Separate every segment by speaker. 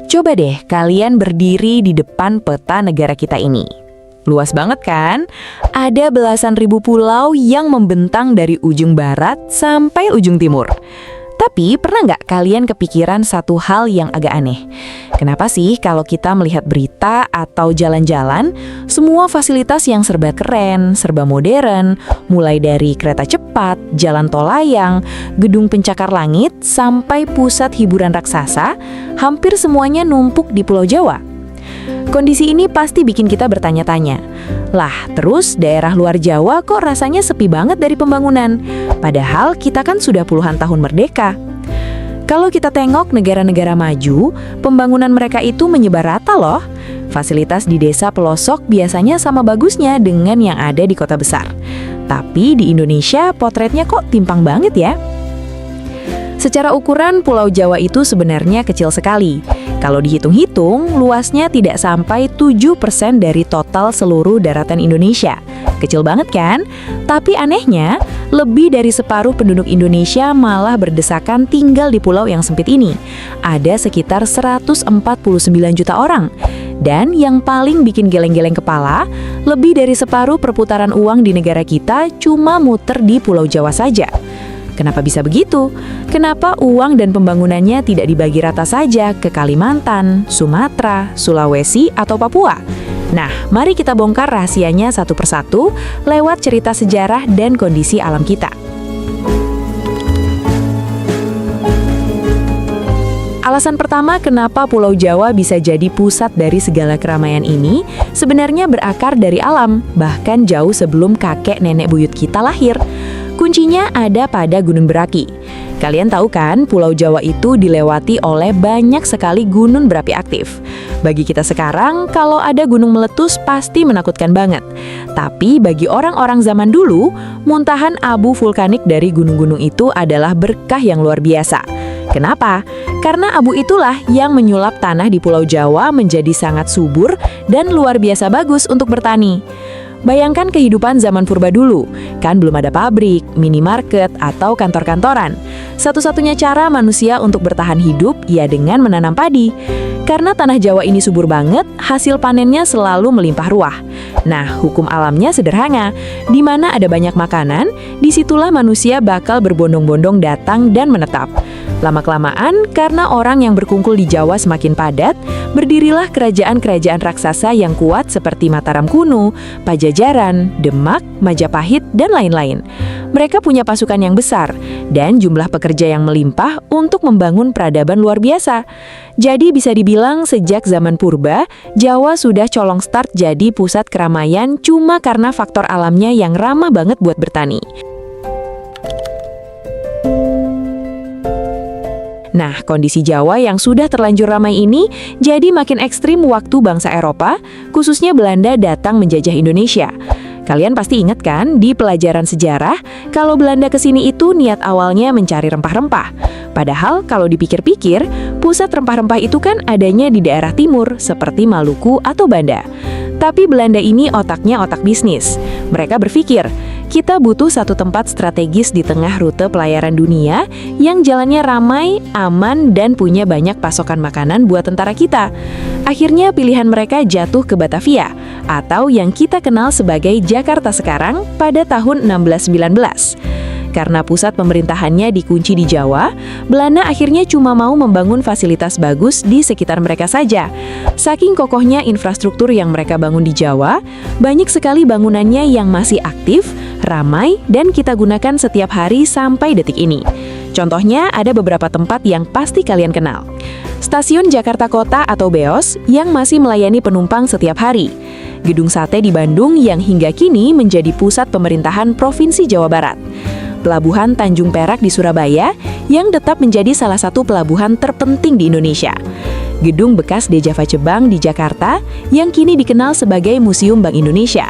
Speaker 1: Coba deh kalian berdiri di depan peta negara kita ini. Luas banget kan? Ada belasan ribu pulau yang membentang dari ujung barat sampai ujung timur. Tapi pernah nggak kalian kepikiran satu hal yang agak aneh? Kenapa sih kalau kita melihat berita atau jalan-jalan, semua fasilitas yang serba keren, serba modern, mulai dari kereta cepat, jalan tol layang, gedung pencakar langit, sampai pusat hiburan raksasa, hampir semuanya numpuk di Pulau Jawa? Kondisi ini pasti bikin kita bertanya-tanya, lah terus daerah luar Jawa kok rasanya sepi banget dari pembangunan? Padahal kita kan sudah puluhan tahun merdeka. Kalau kita tengok negara-negara maju, pembangunan mereka itu menyebar rata loh. Fasilitas di desa pelosok biasanya sama bagusnya dengan yang ada di kota besar. Tapi di Indonesia potretnya kok timpang banget ya? Secara ukuran Pulau Jawa itu sebenarnya kecil sekali. Kalau dihitung-hitung, luasnya tidak sampai 7% dari total seluruh daratan Indonesia. Kecil banget kan? Tapi anehnya, lebih dari separuh penduduk Indonesia malah berdesakan tinggal di pulau yang sempit ini. Ada sekitar 149 juta orang. Dan yang paling bikin geleng-geleng kepala, lebih dari separuh perputaran uang di negara kita cuma muter di Pulau Jawa saja. Kenapa bisa begitu? Kenapa uang dan pembangunannya tidak dibagi rata saja ke Kalimantan, Sumatera, Sulawesi, atau Papua? Nah, mari kita bongkar rahasianya satu persatu lewat cerita sejarah dan kondisi alam kita. Alasan pertama kenapa Pulau Jawa bisa jadi pusat dari segala keramaian ini sebenarnya berakar dari alam, bahkan jauh sebelum kakek nenek buyut kita lahir. Kuncinya ada pada gunung berapi. Kalian tahu kan, Pulau Jawa itu dilewati oleh banyak sekali gunung berapi aktif. Bagi kita sekarang, kalau ada gunung meletus pasti menakutkan banget. Tapi bagi orang-orang zaman dulu, muntahan abu vulkanik dari gunung-gunung itu adalah berkah yang luar biasa. Kenapa? Karena abu itulah yang menyulap tanah di Pulau Jawa menjadi sangat subur dan luar biasa bagus untuk bertani. Bayangkan kehidupan zaman purba dulu, kan belum ada pabrik, minimarket, atau kantor-kantoran. Satu-satunya cara manusia untuk bertahan hidup ya dengan menanam padi. Karena tanah Jawa ini subur banget, hasil panennya selalu melimpah ruah. Nah, hukum alamnya sederhana, di mana ada banyak makanan, disitulah manusia bakal berbondong-bondong datang dan menetap. Lama-kelamaan, karena orang yang berkumpul di Jawa semakin padat, berdirilah kerajaan-kerajaan raksasa yang kuat seperti Mataram kuno, Pajajaran, Demak, Majapahit, dan lain-lain. Mereka punya pasukan yang besar dan jumlah pekerja yang melimpah untuk membangun peradaban luar biasa. Jadi bisa dibilang sejak zaman purba, Jawa sudah colong start jadi pusat keramaian cuma karena faktor alamnya yang ramah banget buat bertani. Nah, kondisi Jawa yang sudah terlanjur ramai ini jadi makin ekstrim waktu bangsa Eropa, khususnya Belanda datang menjajah Indonesia. Kalian pasti ingat kan di pelajaran sejarah, kalau Belanda kesini itu niat awalnya mencari rempah-rempah. Padahal kalau dipikir-pikir, pusat rempah-rempah itu kan adanya di daerah timur, seperti Maluku atau Banda. Tapi Belanda ini otaknya otak bisnis. Mereka berpikir, kita butuh satu tempat strategis di tengah rute pelayaran dunia yang jalannya ramai, aman, dan punya banyak pasokan makanan buat tentara kita. Akhirnya pilihan mereka jatuh ke Batavia, atau yang kita kenal sebagai Jakarta sekarang pada tahun 1619. Karena pusat pemerintahannya dikunci di Jawa, Belanda akhirnya cuma mau membangun fasilitas bagus di sekitar mereka saja. Saking kokohnya infrastruktur yang mereka bangun di Jawa, banyak sekali bangunannya yang masih aktif, ramai, dan kita gunakan setiap hari sampai detik ini. Contohnya ada beberapa tempat yang pasti kalian kenal. Stasiun Jakarta Kota atau BEOS yang masih melayani penumpang setiap hari. Gedung Sate di Bandung yang hingga kini menjadi pusat pemerintahan Provinsi Jawa Barat. Pelabuhan Tanjung Perak di Surabaya yang tetap menjadi salah satu pelabuhan terpenting di Indonesia. Gedung bekas De Java Cebang di Jakarta yang kini dikenal sebagai Museum Bank Indonesia.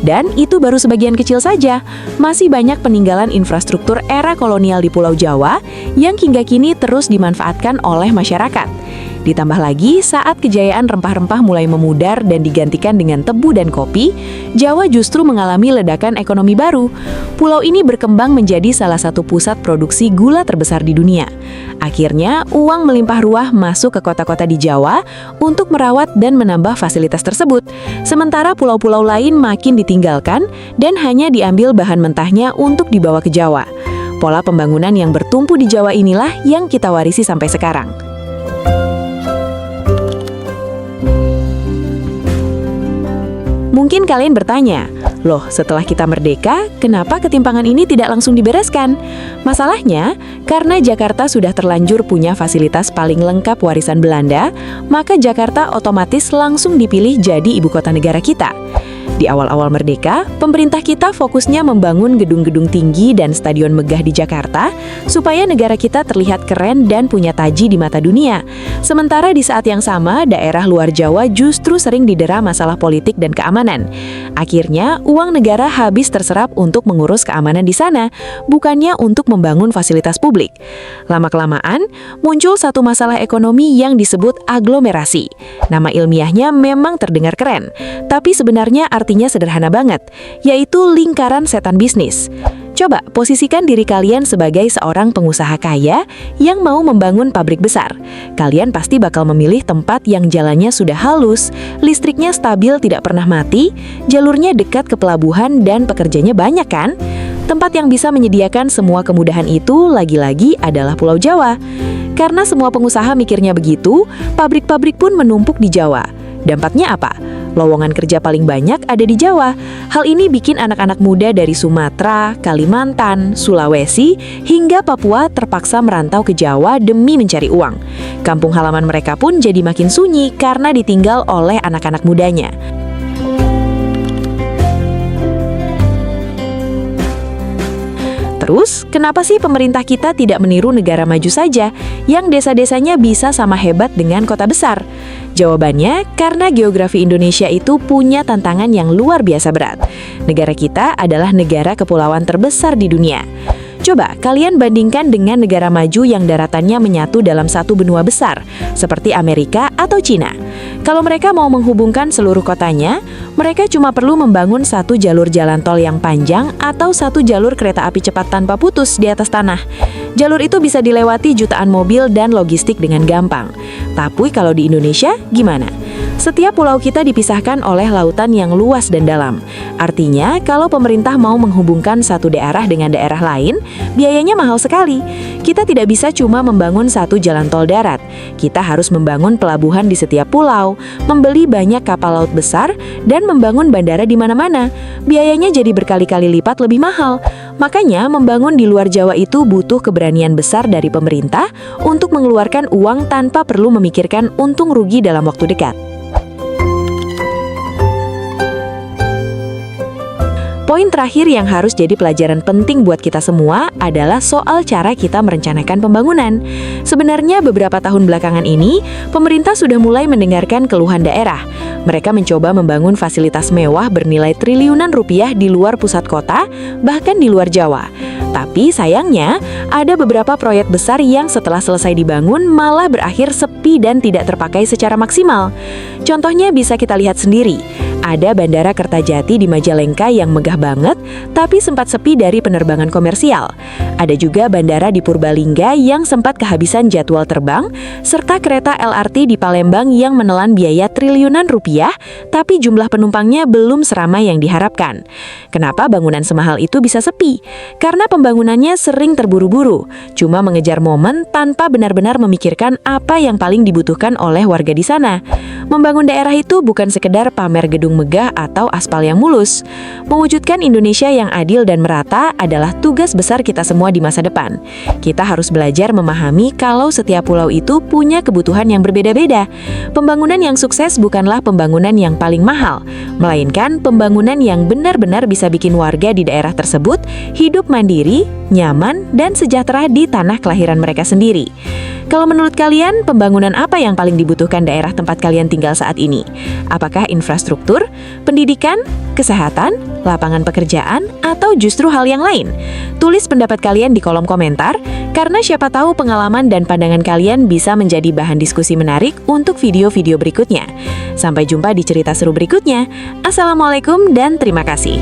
Speaker 1: Dan itu baru sebagian kecil saja, masih banyak peninggalan infrastruktur era kolonial di Pulau Jawa yang hingga kini terus dimanfaatkan oleh masyarakat. Ditambah lagi saat kejayaan rempah-rempah mulai memudar dan digantikan dengan tebu dan kopi, Jawa justru mengalami ledakan ekonomi baru. Pulau ini berkembang menjadi salah satu pusat produksi gula terbesar di dunia. Akhirnya, uang melimpah ruah masuk ke kota-kota di Jawa untuk merawat dan menambah fasilitas tersebut. Sementara pulau-pulau lain makin ditinggalkan dan hanya diambil bahan mentahnya untuk dibawa ke Jawa. Pola pembangunan yang bertumpu di Jawa inilah yang kita warisi sampai sekarang. Mungkin kalian bertanya, loh setelah kita merdeka, kenapa ketimpangan ini tidak langsung dibereskan? Masalahnya, karena Jakarta sudah terlanjur punya fasilitas paling lengkap warisan Belanda, maka Jakarta otomatis langsung dipilih jadi ibu kota negara kita. Di awal-awal merdeka, pemerintah kita fokusnya membangun gedung-gedung tinggi dan stadion megah di Jakarta supaya negara kita terlihat keren dan punya taji di mata dunia. Sementara di saat yang sama, daerah luar Jawa justru sering didera masalah politik dan keamanan. Akhirnya, uang negara habis terserap untuk mengurus keamanan di sana, bukannya untuk membangun fasilitas publik. Lama-kelamaan, muncul satu masalah ekonomi yang disebut aglomerasi. Nama ilmiahnya memang terdengar keren, tapi sebenarnya artinya sederhana banget, yaitu lingkaran setan bisnis. Coba posisikan diri kalian sebagai seorang pengusaha kaya yang mau membangun pabrik besar. Kalian pasti bakal memilih tempat yang jalannya sudah halus, listriknya stabil tidak pernah mati, jalurnya dekat ke pelabuhan dan pekerjanya banyak kan? Tempat yang bisa menyediakan semua kemudahan itu lagi-lagi adalah Pulau Jawa. Karena semua pengusaha mikirnya begitu, pabrik-pabrik pun menumpuk di Jawa. Dampaknya apa? Lowongan kerja paling banyak ada di Jawa. Hal ini bikin anak-anak muda dari Sumatera, Kalimantan, Sulawesi, hingga Papua terpaksa merantau ke Jawa demi mencari uang. Kampung halaman mereka pun jadi makin sunyi karena ditinggal oleh anak-anak mudanya. Terus, kenapa sih pemerintah kita tidak meniru negara maju saja, yang desa-desanya bisa sama hebat dengan kota besar? Jawabannya, karena geografi Indonesia itu punya tantangan yang luar biasa berat. Negara kita adalah negara kepulauan terbesar di dunia. Coba kalian bandingkan dengan negara maju yang daratannya menyatu dalam satu benua besar, seperti Amerika atau Cina. Kalau mereka mau menghubungkan seluruh kotanya, mereka cuma perlu membangun satu jalur jalan tol yang panjang atau satu jalur kereta api cepat tanpa putus di atas tanah. Jalur itu bisa dilewati jutaan mobil dan logistik dengan gampang. Tapi kalau di Indonesia, gimana? Setiap pulau kita dipisahkan oleh lautan yang luas dan dalam. Artinya, kalau pemerintah mau menghubungkan satu daerah dengan daerah lain, biayanya mahal sekali. Kita tidak bisa cuma membangun satu jalan tol darat. Kita harus membangun pelabuhan di setiap pulau, membeli banyak kapal laut besar, dan membangun bandara di mana-mana. Biayanya jadi berkali-kali lipat lebih mahal. Makanya, membangun di luar Jawa itu butuh keberanian besar dari pemerintah untuk mengeluarkan uang tanpa perlu memikirkan untung rugi dalam waktu dekat. Poin terakhir yang harus jadi pelajaran penting buat kita semua adalah soal cara kita merencanakan pembangunan. Sebenarnya beberapa tahun belakangan ini, pemerintah sudah mulai mendengarkan keluhan daerah. Mereka mencoba membangun fasilitas mewah bernilai triliunan rupiah di luar pusat kota, bahkan di luar Jawa. Tapi sayangnya, ada beberapa proyek besar yang setelah selesai dibangun malah berakhir sepi dan tidak terpakai secara maksimal. Contohnya bisa kita lihat sendiri. Ada Bandara Kertajati di Majalengka yang megah banget, tapi sempat sepi dari penerbangan komersial. Ada juga bandara di Purbalingga yang sempat kehabisan jadwal terbang, serta kereta LRT di Palembang yang menelan biaya triliunan rupiah, tapi jumlah penumpangnya belum seramai yang diharapkan. Kenapa bangunan semahal itu bisa sepi? Karena pembangunannya sering terburu-buru, cuma mengejar momen tanpa benar-benar memikirkan apa yang paling dibutuhkan oleh warga di sana. Membangun daerah itu bukan sekedar pamer gedung megah atau aspal yang mulus. Mewujudkan Indonesia yang adil dan merata adalah tugas besar kita semua di masa depan. Kita harus belajar memahami kalau setiap pulau itu punya kebutuhan yang berbeda-beda. Pembangunan yang sukses bukanlah pembangunan yang paling mahal, melainkan pembangunan yang benar-benar bisa bikin warga di daerah tersebut hidup mandiri, nyaman, dan sejahtera di tanah kelahiran mereka sendiri. Kalau menurut kalian, pembangunan apa yang paling dibutuhkan daerah tempat kalian tinggal saat ini? Apakah infrastruktur, timur, pendidikan, kesehatan, lapangan pekerjaan, atau justru hal yang lain? Tulis pendapat kalian di kolom komentar, karena siapa tahu pengalaman dan pandangan kalian bisa menjadi bahan diskusi menarik untuk video-video berikutnya. Sampai jumpa di cerita seru berikutnya. Assalamualaikum dan terima kasih.